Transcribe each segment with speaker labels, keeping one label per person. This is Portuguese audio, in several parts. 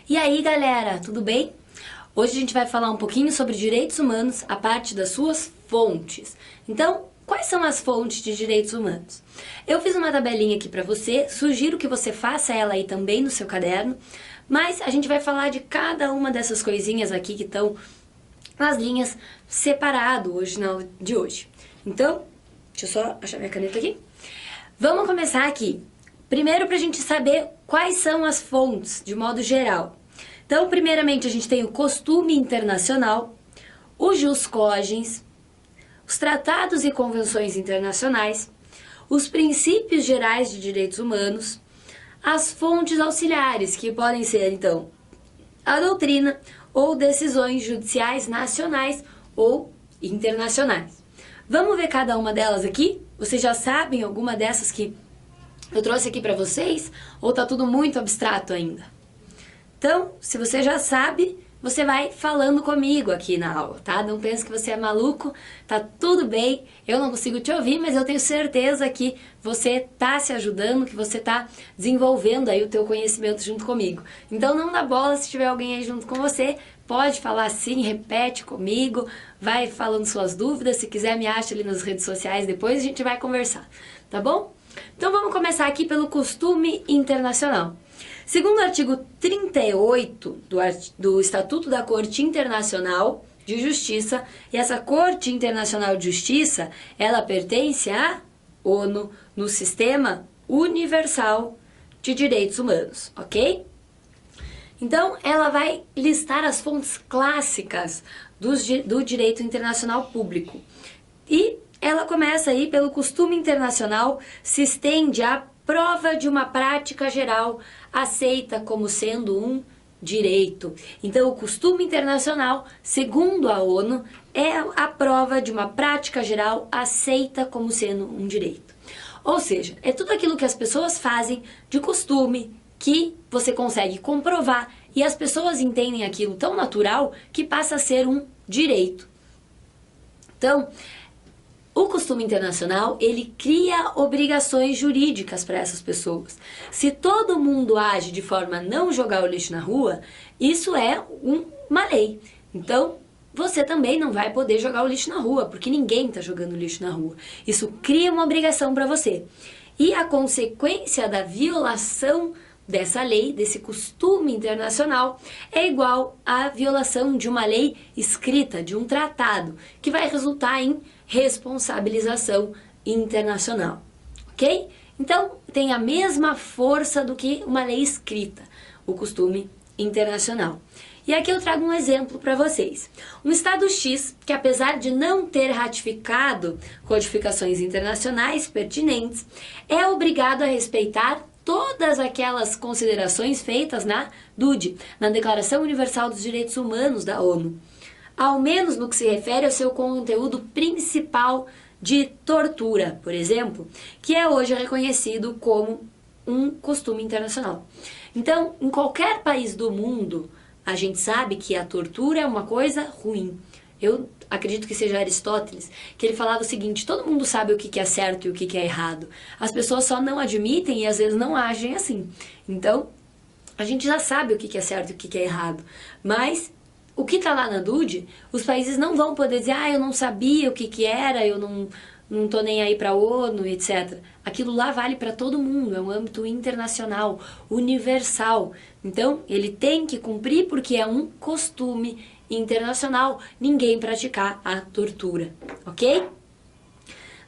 Speaker 1: E aí, galera, tudo bem? Hoje a gente vai falar um pouquinho sobre direitos humanos, a parte das suas fontes. Então, quais são as fontes de direitos humanos? Eu fiz uma tabelinha aqui para você, sugiro que você faça ela aí também no seu caderno, mas a gente vai falar de cada uma dessas coisinhas aqui que estão nas linhas separado hoje, na aula de hoje. Então, deixa eu só achar minha caneta aqui. Vamos começar aqui. Primeiro, para a gente saber quais são as fontes, de modo geral. Então, primeiramente, a gente tem o costume internacional, o jus cogens, os tratados e convenções internacionais, os princípios gerais de direitos humanos, as fontes auxiliares, que podem ser, então, a doutrina ou decisões judiciais nacionais ou internacionais. Vamos ver cada uma delas aqui? Vocês já sabem alguma dessas que eu trouxe aqui para vocês? Ou tá tudo muito abstrato ainda? Então, se você já sabe, você vai falando comigo aqui na aula, tá? Não pense que você é maluco, tá tudo bem, eu não consigo te ouvir, mas eu tenho certeza que você tá se ajudando, que você tá desenvolvendo aí o teu conhecimento junto comigo. Então não dá bola se tiver alguém aí junto com você, pode falar sim, repete comigo, vai falando suas dúvidas, se quiser me acha ali nas redes sociais, depois a gente vai conversar, tá bom? Então vamos começar aqui pelo costume internacional. Segundo o artigo 38 do Estatuto da Corte Internacional de Justiça, e essa Corte Internacional de Justiça, ela pertence à ONU no Sistema Universal de Direitos Humanos, ok? Então, ela vai listar as fontes clássicas do direito internacional público. E ela começa aí pelo costume internacional, se estende à prova de uma prática geral aceita como sendo um direito. Então, o costume internacional, segundo a ONU, é a prova de uma prática geral aceita como sendo um direito. Ou seja, é tudo aquilo que as pessoas fazem de costume, que você consegue comprovar e as pessoas entendem aquilo tão natural que passa a ser um direito. Então, o costume internacional, ele cria obrigações jurídicas para essas pessoas. Se todo mundo age de forma a não jogar o lixo na rua, isso é uma lei. Então, você também não vai poder jogar o lixo na rua, porque ninguém está jogando lixo na rua. Isso cria uma obrigação para você. E a consequência da violação dessa lei, desse costume internacional, é igual à violação de uma lei escrita, de um tratado, que vai resultar em responsabilização internacional, ok? Então, tem a mesma força do que uma lei escrita, o costume internacional. E aqui eu trago um exemplo para vocês. Um Estado X, que apesar de não ter ratificado codificações internacionais pertinentes, é obrigado a respeitar todas aquelas considerações feitas na DUD, na Declaração Universal dos Direitos Humanos da ONU, ao menos no que se refere ao seu conteúdo principal de tortura, por exemplo, que é hoje reconhecido como um costume internacional. Então, em qualquer país do mundo, a gente sabe que a tortura é uma coisa ruim. Eu acredito que seja Aristóteles, que ele falava o seguinte: todo mundo sabe o que é certo e o que é errado. As pessoas só não admitem e às vezes não agem assim. Então, a gente já sabe o que é certo e o que é errado. Mas o que está lá na DUD, os países não vão poder dizer: ah, eu não sabia o que era, eu não tô nem aí para a ONU, etc. Aquilo lá vale para todo mundo, é um âmbito internacional, universal. Então, ele tem que cumprir porque é um costume internacional ninguém praticar a tortura, ok?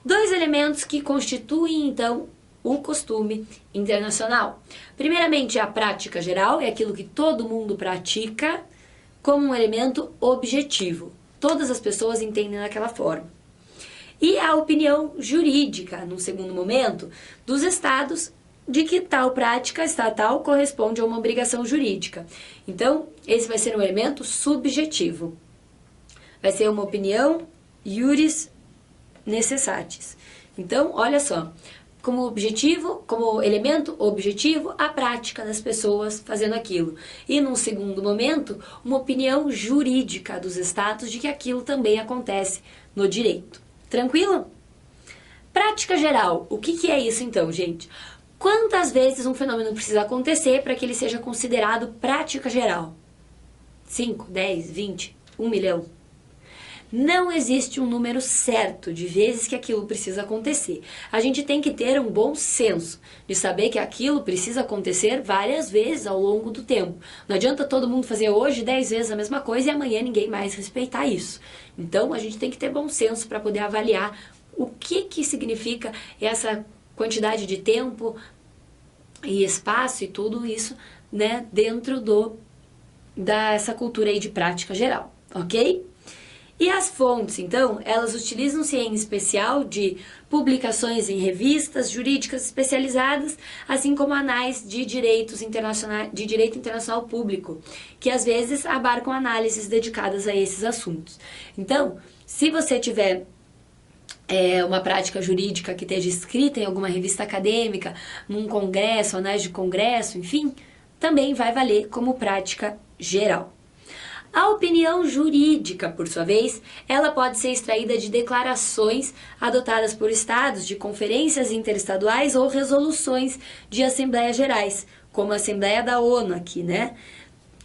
Speaker 1: Dois elementos que constituem, então, o costume internacional. Primeiramente, a prática geral, é aquilo que todo mundo pratica como um elemento objetivo. Todas as pessoas entendem daquela forma. E a opinião jurídica, num segundo momento, dos estados de que tal prática estatal corresponde a uma obrigação jurídica. Então, esse vai ser um elemento subjetivo. Vai ser uma opinião iuris necessatis. Então, olha só, como objetivo, como elemento objetivo, a prática das pessoas fazendo aquilo. E num segundo momento, uma opinião jurídica dos estados de que aquilo também acontece no direito. Tranquilo? Prática geral. O que é isso então, gente? Quantas vezes um fenômeno precisa acontecer para que ele seja considerado prática geral? 5, 10, 20, 1 milhão? Não existe um número certo de vezes que aquilo precisa acontecer. A gente tem que ter um bom senso de saber que aquilo precisa acontecer várias vezes ao longo do tempo. Não adianta todo mundo fazer hoje 10 vezes a mesma coisa e amanhã ninguém mais respeitar isso. Então a gente tem que ter bom senso para poder avaliar o que significa essa quantidade de tempo e espaço e tudo isso, né, dentro dessa cultura aí de prática geral, ok? E as fontes, então, elas utilizam-se em especial de publicações em revistas jurídicas especializadas, assim como anais de direito internacional público, que às vezes abarcam análises dedicadas a esses assuntos. Então, se você tiver uma prática jurídica que esteja escrita em alguma revista acadêmica, num congresso, anais de congresso, enfim, também vai valer como prática geral. A opinião jurídica, por sua vez, ela pode ser extraída de declarações adotadas por estados, de conferências interestaduais ou resoluções de assembleias gerais, como a Assembleia da ONU aqui, né?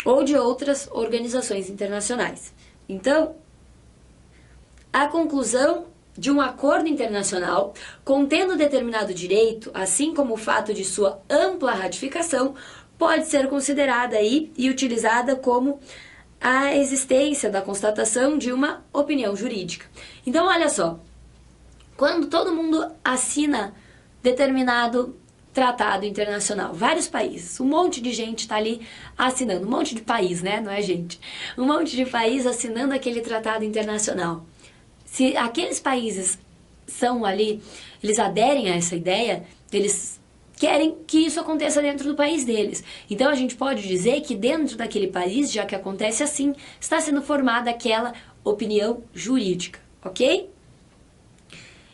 Speaker 1: Ou de outras organizações internacionais. Então, a conclusão de um acordo internacional contendo determinado direito, assim como o fato de sua ampla ratificação, pode ser considerada aí e utilizada como a existência da constatação de uma opinião jurídica. Então, olha só, quando todo mundo assina determinado tratado internacional, vários países, um monte de gente está ali assinando, um monte de país, né? Não é gente? Um monte de país assinando aquele tratado internacional. Se aqueles países são ali, eles aderem a essa ideia, eles querem que isso aconteça dentro do país deles. Então a gente pode dizer que dentro daquele país, já que acontece assim, está sendo formada aquela opinião jurídica, ok?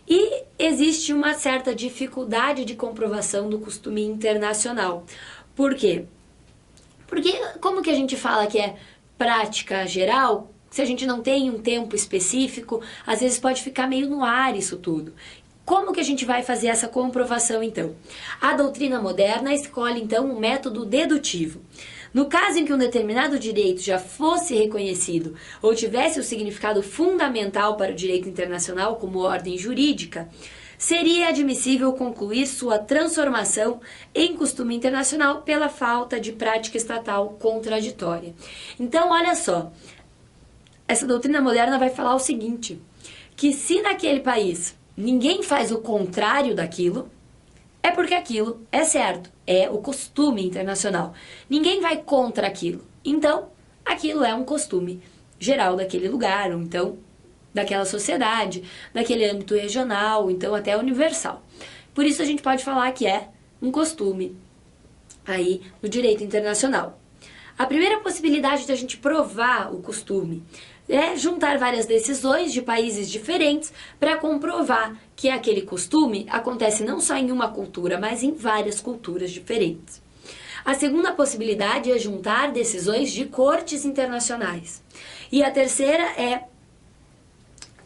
Speaker 1: E existe uma certa dificuldade de comprovação do costume internacional. Por quê? Porque como que a gente fala que é prática geral, se a gente não tem um tempo específico, às vezes pode ficar meio no ar isso tudo. Como que a gente vai fazer essa comprovação, então? A doutrina moderna escolhe, então, um método dedutivo. No caso em que um determinado direito já fosse reconhecido ou tivesse o significado fundamental para o direito internacional como ordem jurídica, seria admissível concluir sua transformação em costume internacional pela falta de prática estatal contraditória. Então, olha só, essa doutrina moderna vai falar o seguinte, que se naquele país ninguém faz o contrário daquilo, é porque aquilo é certo, é o costume internacional. Ninguém vai contra aquilo. Então, aquilo é um costume geral daquele lugar, ou então daquela sociedade, daquele âmbito regional, então até universal. Por isso a gente pode falar que é um costume aí no direito internacional. A primeira possibilidade da gente provar o costume é juntar várias decisões de países diferentes para comprovar que aquele costume acontece não só em uma cultura, mas em várias culturas diferentes. A segunda possibilidade é juntar decisões de cortes internacionais. E a terceira é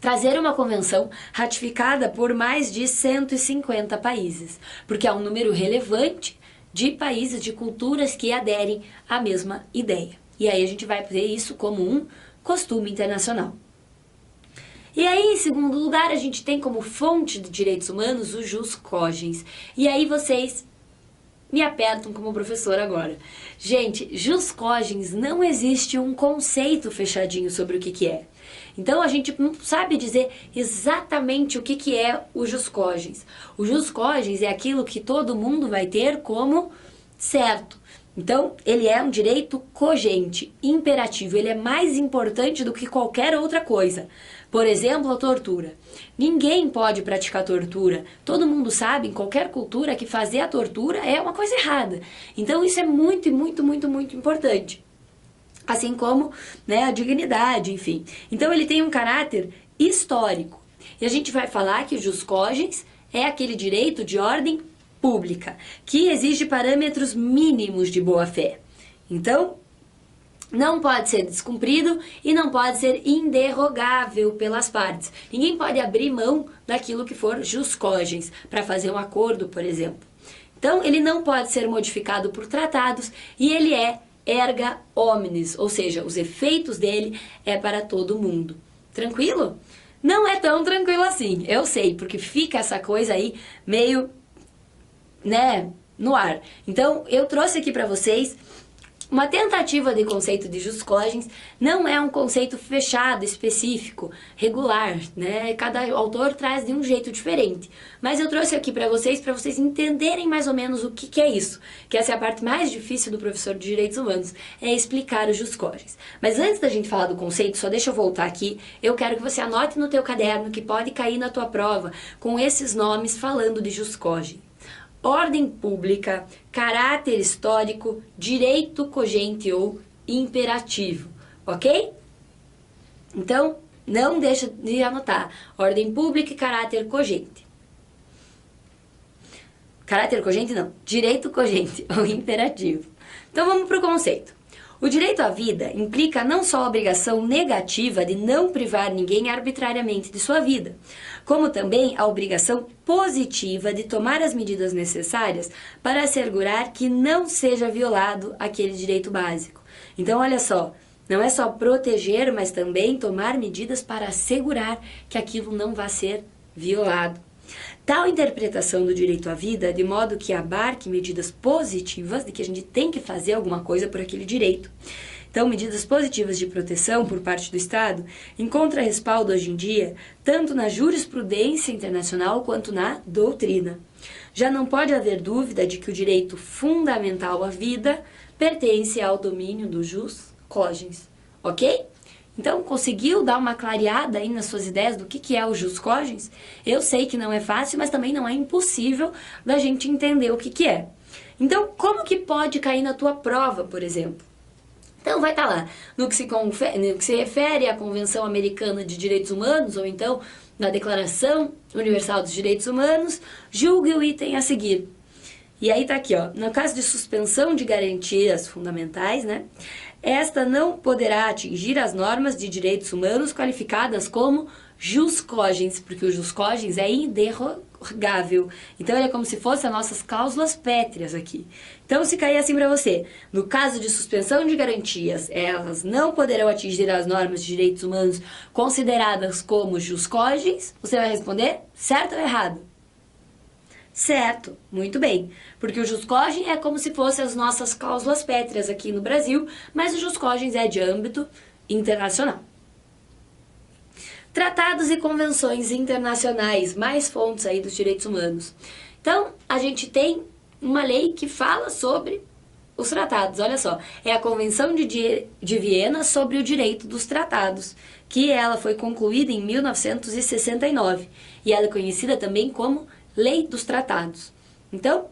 Speaker 1: trazer uma convenção ratificada por mais de 150 países, porque há um número relevante de países, de culturas que aderem à mesma ideia. E aí a gente vai ver isso como um costume internacional. E aí, em segundo lugar, a gente tem como fonte de direitos humanos o jus cogens. E aí vocês me apertam como professor agora. Gente, jus cogens não existe um conceito fechadinho sobre o que é. Então a gente não sabe dizer exatamente o que é o jus cogens. O jus cogens é aquilo que todo mundo vai ter como certo. Então, ele é um direito cogente, imperativo, ele é mais importante do que qualquer outra coisa. Por exemplo, a tortura. Ninguém pode praticar tortura. Todo mundo sabe, em qualquer cultura, que fazer a tortura é uma coisa errada. Então, isso é muito, muito, muito, muito importante. Assim como, né, a dignidade, enfim. Então, ele tem um caráter histórico. E a gente vai falar que o jus cogens é aquele direito de ordem pública, que exige parâmetros mínimos de boa-fé. Então, não pode ser descumprido e não pode ser inderrogável pelas partes. Ninguém pode abrir mão daquilo que for jus cogens para fazer um acordo, por exemplo. Então, ele não pode ser modificado por tratados e ele é erga omnes, ou seja, os efeitos dele é para todo mundo. Tranquilo? Não é tão tranquilo assim, eu sei, porque fica essa coisa aí meio, né, no ar. Então, eu trouxe aqui para vocês uma tentativa de conceito de jus cogens. Não é um conceito fechado, específico, regular, né? Cada autor traz de um jeito diferente. Mas eu trouxe aqui para vocês entenderem mais ou menos o que é isso. Que essa é a parte mais difícil do professor de Direitos Humanos, é explicar o jus cogens. Mas antes da gente falar do conceito, só deixa eu voltar aqui. Eu quero que você anote no teu caderno, que pode cair na tua prova, com esses nomes falando de jus cogens: ordem pública, caráter histórico, direito cogente ou imperativo, ok? Então, não deixa de anotar. Ordem pública e caráter cogente. Caráter cogente não, direito cogente ou imperativo. Então vamos para o conceito. O direito à vida implica não só a obrigação negativa de não privar ninguém arbitrariamente de sua vida, como também a obrigação positiva de tomar as medidas necessárias para assegurar que não seja violado aquele direito básico. Então, olha só, não é só proteger, mas também tomar medidas para assegurar que aquilo não vai ser violado. Tal interpretação do direito à vida, de modo que abarque medidas positivas, de que a gente tem que fazer alguma coisa por aquele direito. Então, medidas positivas de proteção por parte do Estado encontra respaldo hoje em dia, tanto na jurisprudência internacional quanto na doutrina. Já não pode haver dúvida de que o direito fundamental à vida pertence ao domínio do jus cogens, ok? Então, conseguiu dar uma clareada aí nas suas ideias do que é o jus cogens? Eu sei que não é fácil, mas também não é impossível da gente entender o que é. Então, como que pode cair na tua prova, por exemplo? Então, vai estar lá, no que se refere à Convenção Americana de Direitos Humanos, ou então na Declaração Universal dos Direitos Humanos, julgue o item a seguir. E aí tá aqui, ó, no caso de suspensão de garantias fundamentais, né? Esta não poderá atingir as normas de direitos humanos qualificadas como jus cogens, porque o jus cogens é inderrogável. Então, ele é como se fossem as nossas cláusulas pétreas aqui. Então, se cair assim para você, no caso de suspensão de garantias, elas não poderão atingir as normas de direitos humanos consideradas como jus cogens, você vai responder certo ou errado? Certo, muito bem, porque o jus cogens é como se fossem as nossas cláusulas pétreas aqui no Brasil, mas o jus cogens é de âmbito internacional. Tratados e convenções internacionais, mais fontes aí dos direitos humanos. Então, a gente tem uma lei que fala sobre os tratados, olha só, é a Convenção de Viena sobre o Direito dos Tratados, que ela foi concluída em 1969, e ela é conhecida também como Lei dos Tratados. Então,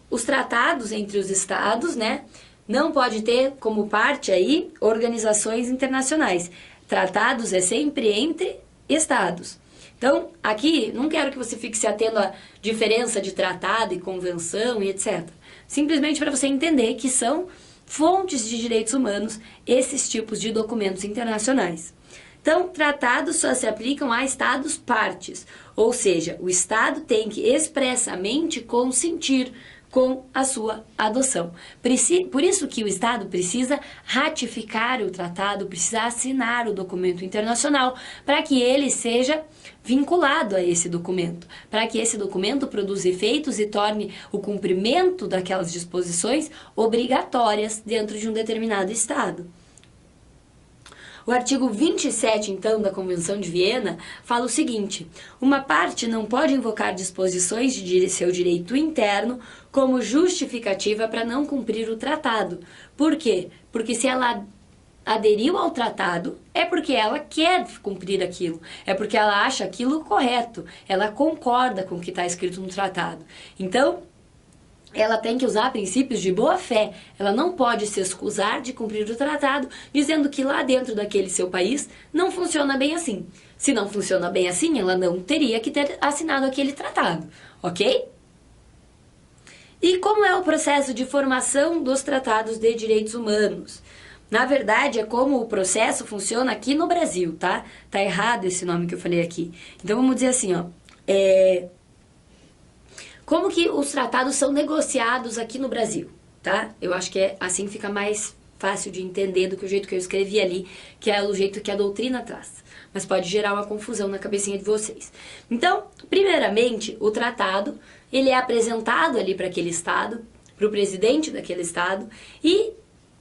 Speaker 1: os tratados entre os estados, né, não pode ter como parte aí organizações internacionais. Tratados é sempre entre estados. Então, aqui, não quero que você fique se atendo à diferença de tratado e convenção e etc. Simplesmente para você entender que são fontes de direitos humanos esses tipos de documentos internacionais. Então, tratados só se aplicam a estados partes, ou seja, o Estado tem que expressamente consentir com a sua adoção. Por isso que o Estado precisa ratificar o tratado, precisa assinar o documento internacional, para que ele seja vinculado a esse documento, para que esse documento produza efeitos e torne o cumprimento daquelas disposições obrigatórias dentro de um determinado Estado. O artigo 27, então, da Convenção de Viena fala o seguinte: uma parte não pode invocar disposições de seu direito interno como justificativa para não cumprir o tratado. Por quê? Porque se ela aderiu ao tratado, é porque ela quer cumprir aquilo, é porque ela acha aquilo correto, ela concorda com o que está escrito no tratado. Então, ela tem que usar princípios de boa-fé. Ela não pode se excusar de cumprir o tratado, dizendo que lá dentro daquele seu país não funciona bem assim. Se não funciona bem assim, ela não teria que ter assinado aquele tratado, ok? E como é o processo de formação dos tratados de direitos humanos? Na verdade, é como o processo funciona aqui no Brasil, tá? Tá errado esse nome que eu falei aqui. Então, vamos dizer assim, ó. como que os tratados são negociados aqui no Brasil, tá? Eu acho que assim fica mais fácil de entender do que o jeito que eu escrevi ali, que é o jeito que a doutrina traz. Mas pode gerar uma confusão na cabecinha de vocês. Então, primeiramente, o tratado, ele é apresentado ali para aquele estado, para o presidente daquele estado, e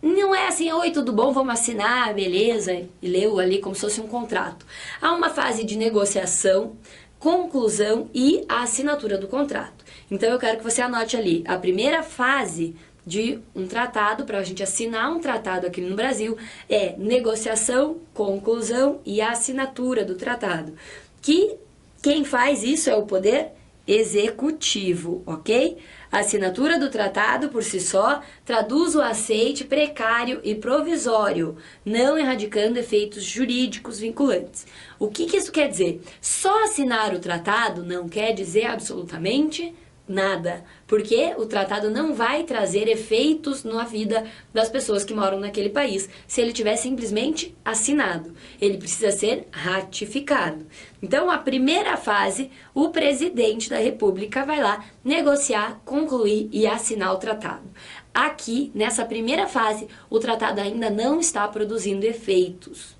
Speaker 1: não é assim, oi, tudo bom, vamos assinar, beleza, e leu ali como se fosse um contrato. Há uma fase de negociação, conclusão e a assinatura do contrato. Então eu quero que você anote ali, a primeira fase de um tratado, para a gente assinar um tratado aqui no Brasil, é negociação, conclusão e a assinatura do tratado. Que quem faz isso é o poder executivo, ok? A assinatura do tratado, por si só, traduz o aceite precário e provisório, não erradicando efeitos jurídicos vinculantes. O que isso quer dizer? Só assinar o tratado não quer dizer absolutamente nada, porque o tratado não vai trazer efeitos na vida das pessoas que moram naquele país se ele tiver simplesmente assinado. Ele precisa ser ratificado. Então, a primeira fase, o presidente da República vai lá negociar, concluir e assinar o tratado. Aqui, nessa primeira fase, o tratado ainda não está produzindo efeitos.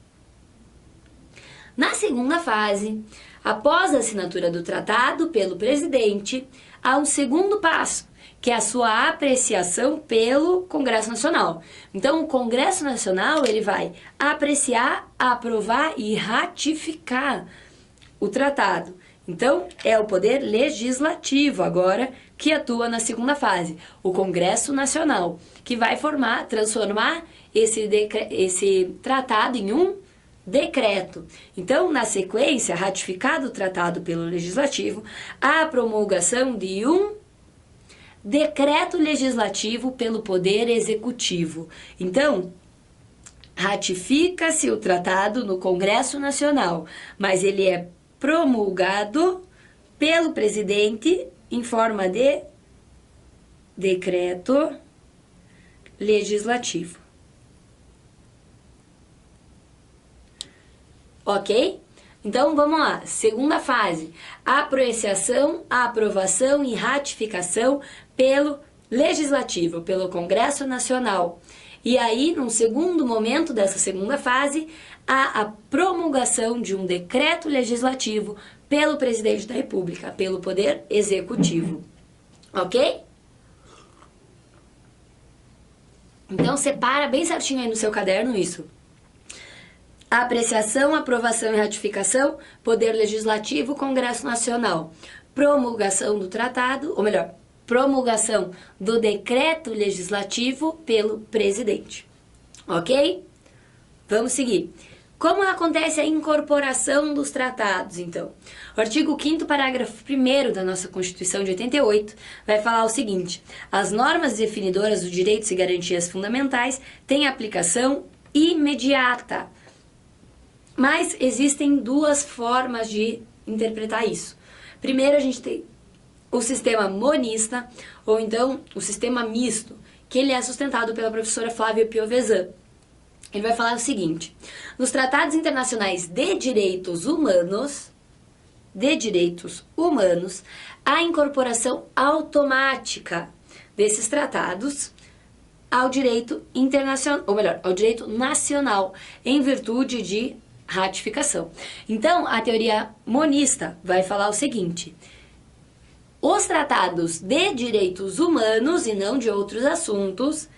Speaker 1: Na segunda fase, após a assinatura do tratado pelo presidente, há um segundo passo, que é a sua apreciação pelo Congresso Nacional. Então, o Congresso Nacional ele vai apreciar, aprovar e ratificar o tratado. Então, é o poder legislativo agora que atua na segunda fase, o Congresso Nacional, que vai transformar esse tratado em um decreto. Então, na sequência, ratificado o tratado pelo Legislativo, há a promulgação de um decreto legislativo pelo Poder Executivo. Então, ratifica-se o tratado no Congresso Nacional, mas ele é promulgado pelo presidente em forma de decreto legislativo. Ok? Então, vamos lá. Segunda fase. Apreciação, aprovação e ratificação pelo Legislativo, pelo Congresso Nacional. E aí, num segundo momento dessa segunda fase, há a promulgação de um decreto legislativo pelo Presidente da República, pelo Poder Executivo. Ok? Então, separa bem certinho aí no seu caderno isso. Apreciação, aprovação e ratificação, Poder Legislativo, Congresso Nacional. Promulgação do tratado, ou melhor, promulgação do decreto legislativo pelo presidente. Ok? Vamos seguir. Como acontece a incorporação dos tratados, então? O artigo 5º, parágrafo 1º da nossa Constituição de 88 vai falar o seguinte: as normas definidoras dos direitos e garantias fundamentais têm aplicação imediata. Mas existem duas formas de interpretar isso. Primeiro, a gente tem o sistema monista, ou então o sistema misto, que ele é sustentado pela professora Flávia Piovesan. Ele vai falar o seguinte: nos tratados internacionais de direitos humanos, a incorporação automática desses tratados ao direito internacional, ou melhor, ao direito nacional, em virtude de ratificação. Então, a teoria monista vai falar o seguinte: os tratados de direitos humanos e não de outros assuntos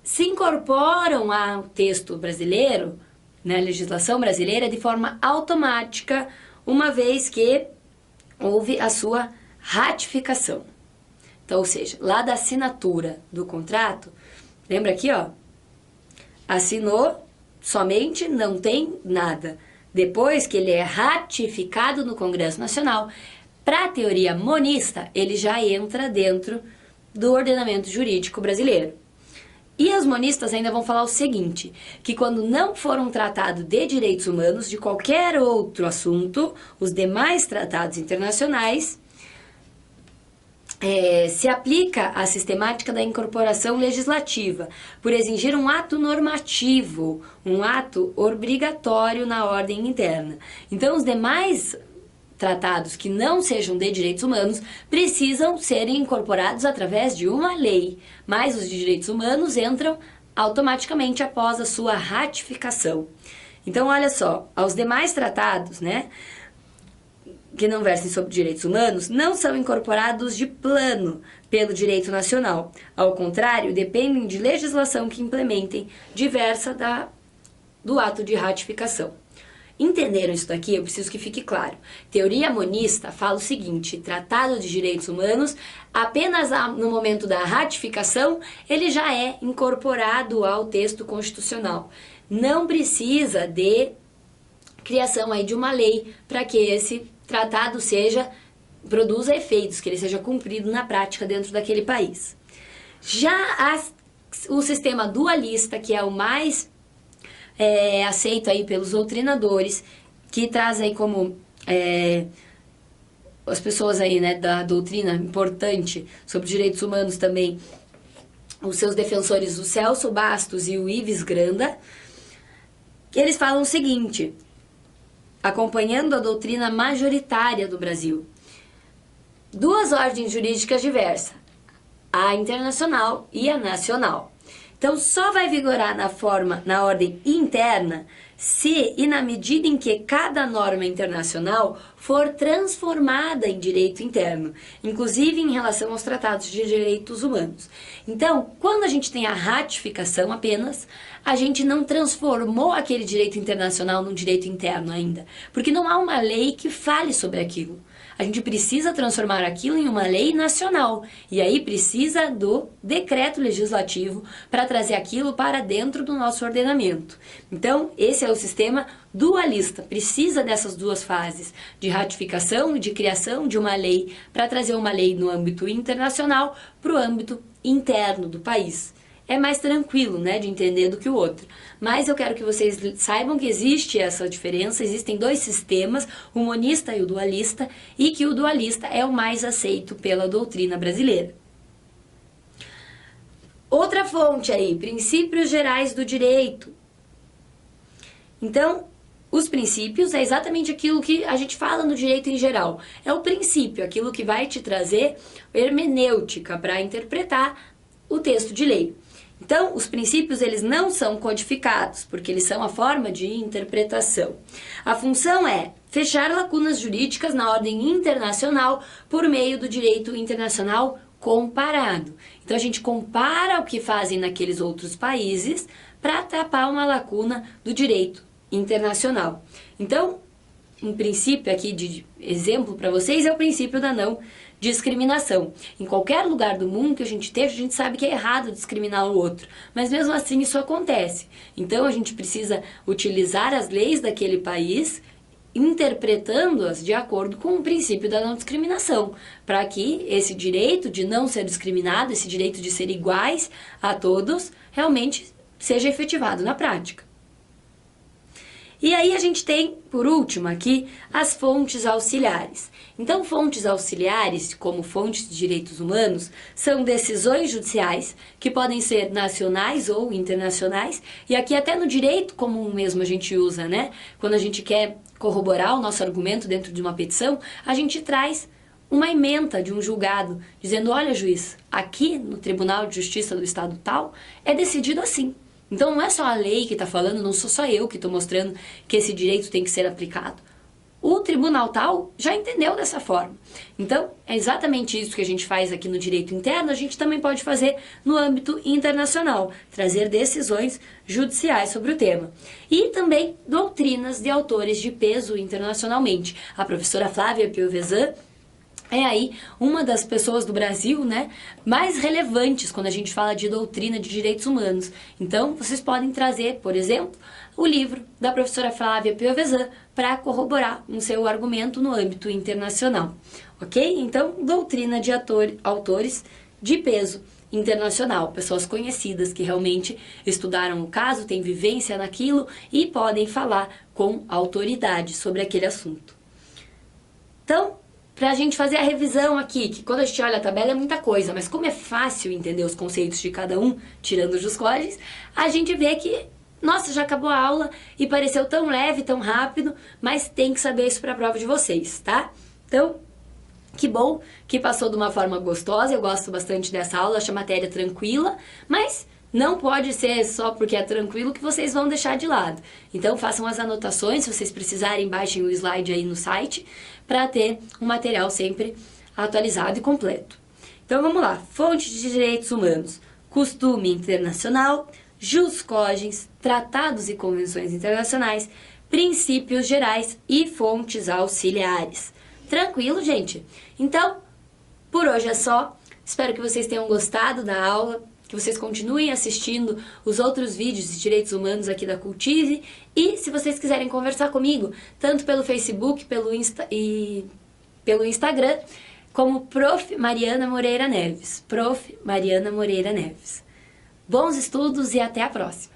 Speaker 1: se incorporam ao texto brasileiro, na legislação brasileira, de forma automática, uma vez que houve a sua ratificação. Então, ou seja, lá da assinatura do contrato, lembra aqui, ó, assinou, somente não tem nada. Depois que ele é ratificado no Congresso Nacional, para a teoria monista, ele já entra dentro do ordenamento jurídico brasileiro. E os monistas ainda vão falar o seguinte, que quando não for um tratado de direitos humanos, de qualquer outro assunto, os demais tratados internacionais, se aplica a sistemática da incorporação legislativa, por exigir um ato normativo, um ato obrigatório na ordem interna. Então, os demais tratados que não sejam de direitos humanos precisam serem incorporados através de uma lei, mas os de direitos humanos entram automaticamente após a sua ratificação. Então, olha só, aos demais tratados, né, que não versem sobre direitos humanos, não são incorporados de plano pelo direito nacional. Ao contrário, dependem de legislação que implementem diversa do ato de ratificação. Entenderam isso daqui? Eu preciso que fique claro. Teoria monista fala o seguinte: tratado de direitos humanos, apenas no momento da ratificação, ele já é incorporado ao texto constitucional. Não precisa de criação aí de uma lei para que esse tratado produza efeitos, que ele seja cumprido na prática dentro daquele país. Já o sistema dualista, que é o mais aceito aí pelos doutrinadores, que traz aí como as pessoas aí, né, da doutrina importante sobre direitos humanos também, os seus defensores, o Celso Bastos e o Ives Granda, eles falam o seguinte, acompanhando a doutrina majoritária do Brasil: duas ordens jurídicas diversas, a internacional e a nacional. Então, só vai vigorar na ordem interna se e na medida em que cada norma internacional for transformada em direito interno, inclusive em relação aos tratados de direitos humanos. Então, quando a gente tem a ratificação apenas, a gente não transformou aquele direito internacional num direito interno ainda, porque não há uma lei que fale sobre aquilo. A gente precisa transformar aquilo em uma lei nacional, e aí precisa do decreto legislativo para trazer aquilo para dentro do nosso ordenamento. Então, esse é o sistema dualista, precisa dessas duas fases, de ratificação e de criação de uma lei, para trazer uma lei no âmbito internacional para o âmbito interno do país. É mais tranquilo, né, de entender do que o outro. Mas eu quero que vocês saibam que existe essa diferença, existem dois sistemas, o monista e o dualista, e que o dualista é o mais aceito pela doutrina brasileira. Outra fonte aí, princípios gerais do direito. Então, os princípios é exatamente aquilo que a gente fala no direito em geral. É o princípio, aquilo que vai te trazer hermenêutica para interpretar o texto de lei. Então, os princípios, eles não são codificados, porque eles são a forma de interpretação. A função é fechar lacunas jurídicas na ordem internacional por meio do direito internacional comparado. Então, a gente compara o que fazem naqueles outros países para tapar uma lacuna do direito internacional. Então, um princípio aqui de exemplo para vocês é o princípio da não discriminação. Em qualquer lugar do mundo que a gente esteja, a gente sabe que é errado discriminar o outro, mas mesmo assim isso acontece. Então a gente precisa utilizar as leis daquele país, interpretando-as de acordo com o princípio da não discriminação, para que esse direito de não ser discriminado, esse direito de ser iguais a todos, realmente seja efetivado na prática. E aí a gente tem, por último aqui, as fontes auxiliares. Então, fontes auxiliares, como fontes de direitos humanos, são decisões judiciais, que podem ser nacionais ou internacionais, e aqui até no direito comum mesmo a gente usa, né? Quando a gente quer corroborar o nosso argumento dentro de uma petição, a gente traz uma ementa de um julgado, dizendo, olha juiz, aqui no Tribunal de Justiça do Estado tal, é decidido assim. Então não é só a lei que está falando, não sou só eu que estou mostrando que esse direito tem que ser aplicado. O tribunal tal já entendeu dessa forma. Então é exatamente isso que a gente faz aqui no direito interno, a gente também pode fazer no âmbito internacional, trazer decisões judiciais sobre o tema. E também doutrinas de autores de peso internacionalmente. A professora Flávia Piovesan é aí uma das pessoas do Brasil, né, mais relevantes quando a gente fala de doutrina de direitos humanos. Então, vocês podem trazer, por exemplo, o livro da professora Flávia Piovesan para corroborar o seu argumento no âmbito internacional, ok? Então, doutrina de autores de peso internacional, pessoas conhecidas que realmente estudaram o caso, têm vivência naquilo e podem falar com autoridade sobre aquele assunto. Então, para a gente fazer a revisão aqui, que quando a gente olha a tabela é muita coisa, mas como é fácil entender os conceitos de cada um, tirando os códigos, a gente vê que nossa, já acabou a aula e pareceu tão leve, tão rápido, mas tem que saber isso para a prova de vocês, tá? Então, que bom que passou de uma forma gostosa, eu gosto bastante dessa aula, acho a matéria tranquila, mas não pode ser só porque é tranquilo que vocês vão deixar de lado. Então façam as anotações, se vocês precisarem, baixem o slide aí no site para ter um material sempre atualizado e completo. Então vamos lá, fontes de direitos humanos, costume internacional, jus cogens, tratados e convenções internacionais, princípios gerais e fontes auxiliares. Tranquilo, gente? Então, por hoje é só. Espero que vocês tenham gostado da aula, que vocês continuem assistindo os outros vídeos de direitos humanos aqui da Cultive. E se vocês quiserem conversar comigo, tanto pelo Facebook, pelo Instagram, como Prof. Mariana Moreira Neves. Prof. Mariana Moreira Neves. Bons estudos e até a próxima!